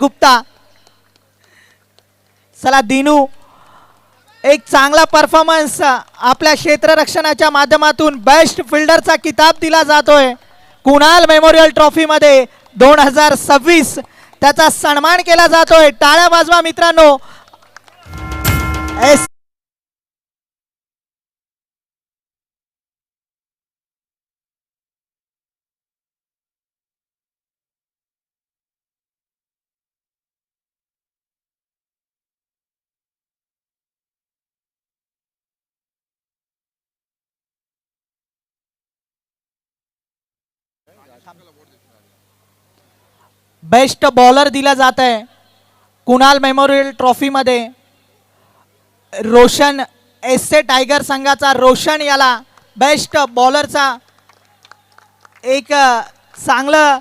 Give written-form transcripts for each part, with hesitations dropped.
गुप्ता. चला दिनू, एक चांगला परफॉर्मन्स आपल्या क्षेत्ररक्षणाच्या माध्यमातून बेस्ट फिल्डरचा किताब दिला जातोय. कुणाल मेमोरियल ट्रॉफी मध्ये 2026 त्याचा सन्मान केला जातोय. टाळ्या वाजवा मित्रांनो. बेस्ट बॉलर दिला जात आहे कुणाल मेमोरियल ट्रॉफी मध्ये. रोशन एसए टायगर संघाचा रोशन याला बेस्ट बॉलरचा एक चांगलं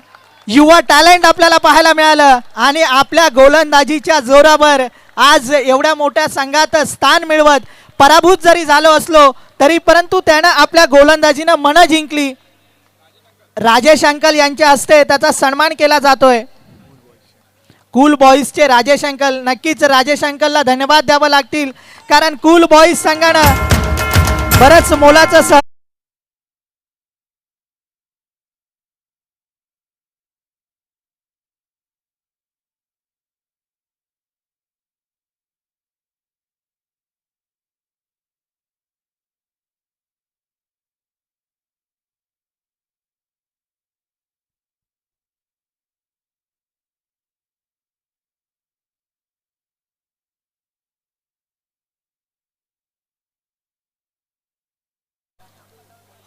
युवा टॅलेंट आपल्याला पाहायला मिळालं आणि आपल्या गोलंदाजीच्या जोरावर आज एवढ्या मोठ्या संघात स्थान मिळवत पराभूत जरी झालो असलो तरी परंतु त्यानं आपल्या गोलंदाजीनं मन जिंकली. राजेश अंकल यांच्या हस्ते त्याचा सन्मान केला जातोय. कूल बॉईजचे राजेश अंकल, नक्कीच राजेश अंकलला धन्यवाद द्यावे लागतील कारण कूल बॉईज संघानं बरंच मोलाचं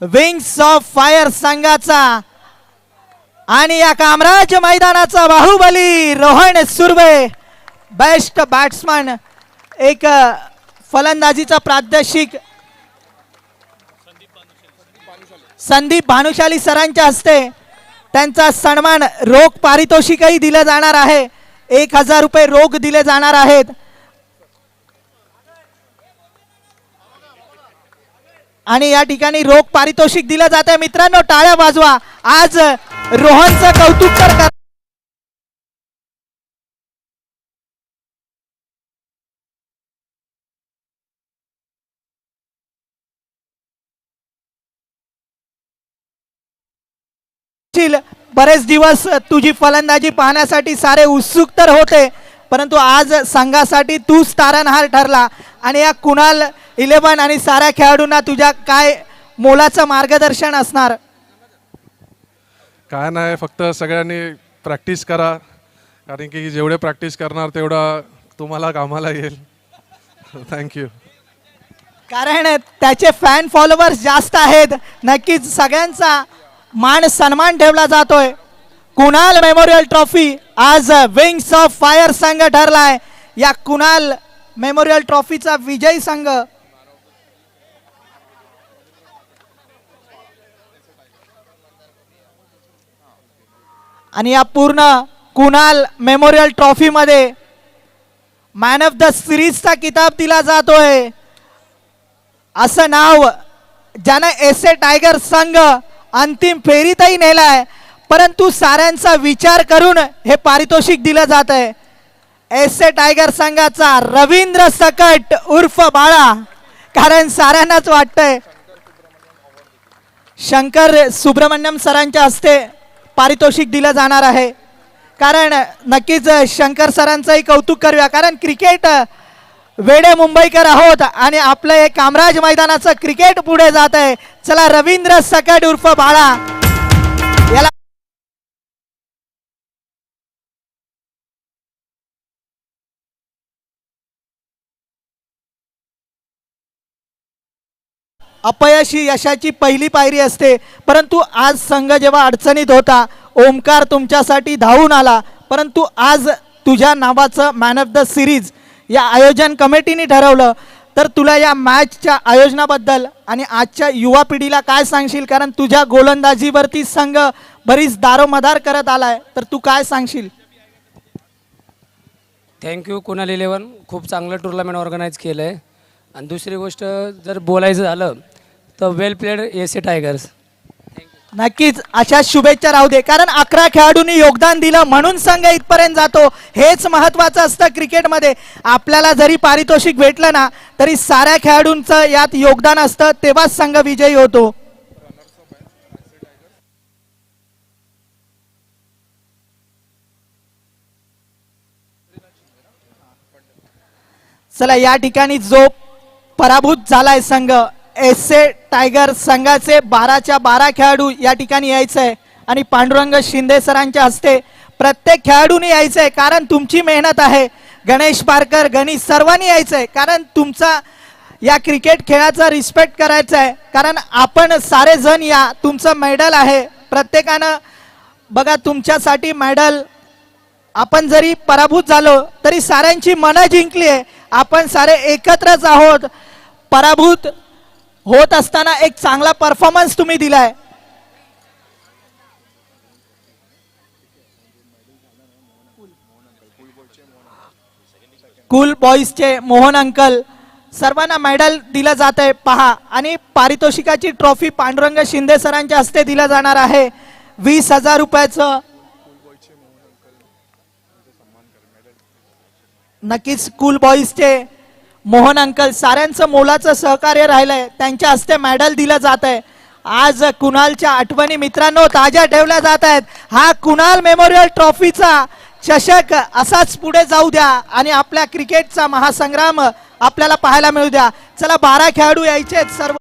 विंग्स ऑफ फायर संघाचा आणि या कामराज मैदानाचा बाहुबली रोहन सुर्वे बेस्ट बॅट्समन. एक फलंदाजीचा प्रादेशिक संदीप भानुशाली सरांच्या हस्ते त्यांचा सन्मान रोख पारितोषिकही दिले जाणार आहे. 1000 रुपये रोख दिले जाणार आहेत. आणि या ठिकाणी रोख पारितोषिक दिलं जाते. मित्रांनो टाळ्या वाजवा. आज रोहनचं कौतुक कर. बरेच दिवस तुझी फलंदाजी पाहण्यासाठी सारे उत्सुक तर होते परंतु आज संघासाठी तूच तारणहार ठरला आणि या कुणाल 11 आणि साऱ्या खेळाडूंना तुझ्या काय मोलाचं मार्गदर्शन असणार? काय नाही, फक्त सगळ्यांनी प्रॅक्टिस करा कारण की जेवढे प्रॅक्टिस करणार तेवढा तुम्हाला कामाला येईल. थँक्यू. कारण त्याचे फॅन फॉलोअर्स जास्त आहेत. नक्कीच सगळ्यांचा मान सन्मान ठेवला जातोय. कुणाल मेमोरियल ट्रॉफी आज विंग्स ऑफ फायर संघ ठरलाय. या कुणाल मेमोरियल ट्रॉफीचा विजयी संघ आणि या पूर्ण कुणाल मेमोरियल ट्रॉफी मध्ये मॅन ऑफ द सिरीजचा किताब दिला जातोय. असं नाव ज्यानं एसए टायगर संघ अंतिम फेरीतही नेलाय परंतु साऱ्यांचा विचार करून हे पारितोषिक दिलं जात आहे. एसए टायगर संघाचा रवींद्र सकट उर्फ बाळा. कारण साऱ्यांनाच वाटतंय शंकर सुब्रमण्यम सरांच्या हस्ते पारितोषिक दिलं जाणार आहे. कारण नक्कीच शंकर सरांचंही कौतुक करूया कारण क्रिकेट वेडे मुंबईकर आहोत आणि आपलं हे कामराज मैदानाचं क्रिकेट पुढे जात आहे. चला रवींद्र सकट उर्फ बाळा याला अपयश ही यशाची पहिली पायरी असते परंतु आज संघ जेव्हा अडचणीत होता ओमकार तुमच्यासाठी धावून आला परंतु आज तुझ्या नावाचं मॅन ऑफ द सिरीज या आयोजन कमिटीने ठरवलं. तर तुला या मॅचच्या आयोजनाबद्दल आणि आजच्या युवा पिढीला काय सांगशील? कारण तुझ्या गोलंदाजीवरती संघ बरीच दारोमदार करत आलाय तर तू काय सांगशील? थँक्यू कुणाल 11, खूप चांगलं टुर्नामेंट ऑर्गनाईज केलं आहे. आणि दुसरी गोष्ट जर बोलायचं झालं तर वेल प्लेड एसए टायगर्स. नक्कीच अशा शुभेच्छा राहू दे, कारण 11 खेळाडूंनी योगदान दिलं म्हणून संघ इथपर्यंत जातो. हेच महत्वाचं असतं क्रिकेटमध्ये. आपल्याला जरी पारितोषिक भेटलं ना तरी साऱ्या खेळाडूंचं यात योगदान असतं, तेव्हाच संघ विजयी होतो. चला, या ठिकाणी जो पराभूत झालाय संघ एसए टायगर संघाचे 12च्या 12 खेळाडू या ठिकाणी यायचंय आणि पांडुरंग शिंदे सरांच्या हस्ते प्रत्येक खेळाडूने यायचंय, कारण तुमची मेहनत आहे. गणेश पारकर, गणेश सर्वांनी यायचंय, कारण तुमचा या क्रिकेट खेळाचा रिस्पेक्ट करायचा आहे. कारण आपण सारे जण या, तुमचं मेडल आहे प्रत्येकानं. बघा तुमच्यासाठी मेडल. आपण जरी पराभूत झालो तरी साऱ्यांची मनं जिंकली आहे. आपण सारे एकत्रच आहोत. पराभूत होत असताना एक चांगला परफॉर्मन्स तुम्ही दिलाय. कुल बॉईजचे मोहन अंकल, सर्वांना मेडल दिलं जात आहे पहा. आणि पारितोषिकाची ट्रॉफी पांडुरंग शिंदे सरांच्या हस्ते दिलं जाणार आहे 20,000 रुपयाचं. नक्कीच कुल बॉईजचे मोहन अंकल साऱ्यांचं मोलाचं सहकार्य राहिलंय, त्यांच्या हस्ते मेडल दिलं जात आहे. आज कुणालच्या आठवणी मित्रांनो ताज्या ठेवल्या जात आहेत. हा कुणाल मेमोरियल ट्रॉफीचा चषक असाच पुढे जाऊ द्या आणि आपल्या क्रिकेटचा महासंग्राम आपल्याला पाहायला मिळू द्या. चला, 12 खेळाडू यायचे आहेत सर्व.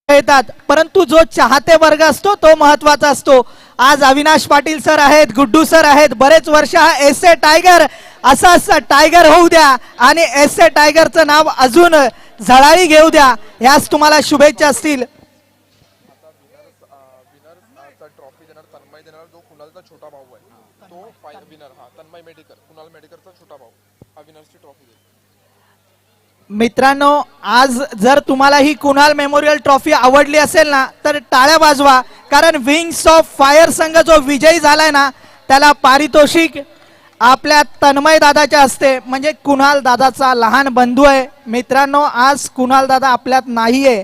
येतात, परंतु जो चाहते वर्ग असतो तो महत्वाचा असतो. आज अविनाश पाटील सर आहेत, गुड्डू सर आहेत. बरेच वर्ष हा एसए टायगर असाच टायगर होऊ द्या आणि एसए टायगरचं नाव अजून झळाळी घेऊ द्या. याच तुम्हाला शुभेच्छा असतील. ट्रॉफी देणार तन्मय देणार, जो कुणालचा छोटा भाऊ आहे तो विनर. हा तन्मय मेडिकर, कुणाल मेडिकरचा छोटा भाऊ हा विनरची ट्रॉफी देईल. मित्रांनो, आज जर तुम्हाला ही कुणाल मेमोरियल ट्रॉफी आवडली असेल ना तर टाळ्या वाजवा, कारण विंग्स ऑफ फायर संघ जो विजयी झालाय ना त्याला पारितोषिक आपल्या तन्मय दादाच्या हस्ते, म्हणजे कुणाल दादाचा लहान बंधू आहे. मित्रांनो, आज कुणाल दादा आपल्यात नाहीये,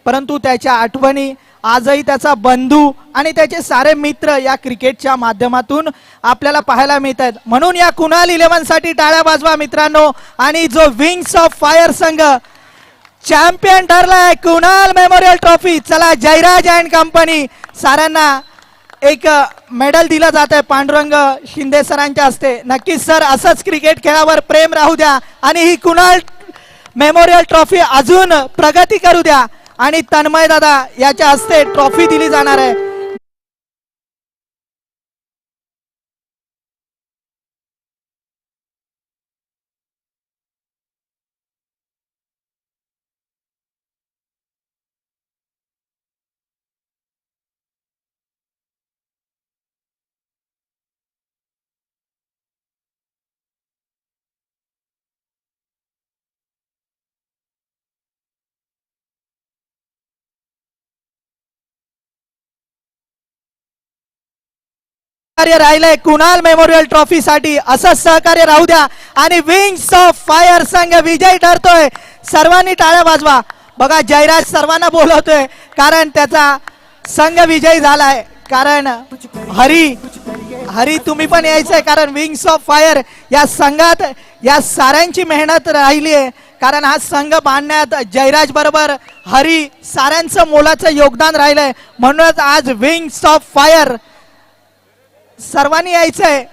परंतु त्याच्या आठवणी आजही त्याचा बंधू आणि त्याचे सारे मित्र या क्रिकेटच्या माध्यमातून आपल्याला पाहायला मिळतात. म्हणून या कुणाल 11 साठी टाळ्या वाजवा मित्रांनो. आणि जो विंग्स ऑफ फायर संघ चॅम्पियन ठरलाय कुणाल मेमोरियल ट्रॉफी. चला, जयराज अँड कंपनी साऱ्यांना एक मेडल दिलं जात आहे पांडुरंग शिंदे सरांच्या हस्ते. नक्कीच सर, असंच क्रिकेट खेळावर प्रेम राहू द्या आणि ही कुणाल मेमोरियल ट्रॉफी अजून प्रगती करू द्या. आणि तन्मय दादा याच्या हस्ते ट्रॉफी दिली जाणार आहे. सहकार्य राहिलंय कुणाल मेमोरियल ट्रॉफी साठी, असंच सहकार्य राहू द्या. आणि विंग्स ऑफ फायर संघ विजयी ठरतोय. सर्वांनी टाळ्या वाजवा. बघा, जयराज सर्वांना बोलवतोय कारण त्याचा संघ विजयी झालाय. कारण हरी तुम्ही पण यायचंय, कारण विंग्स ऑफ फायर या संघात या साऱ्यांची मेहनत राहिली आहे. कारण हा संघ बांधण्यात जयराज बरोबर हरी साऱ्यांचं मोलाचं योगदान राहिलंय. म्हणूनच आज विंग्स ऑफ फायर सर्वांनी यायचंय.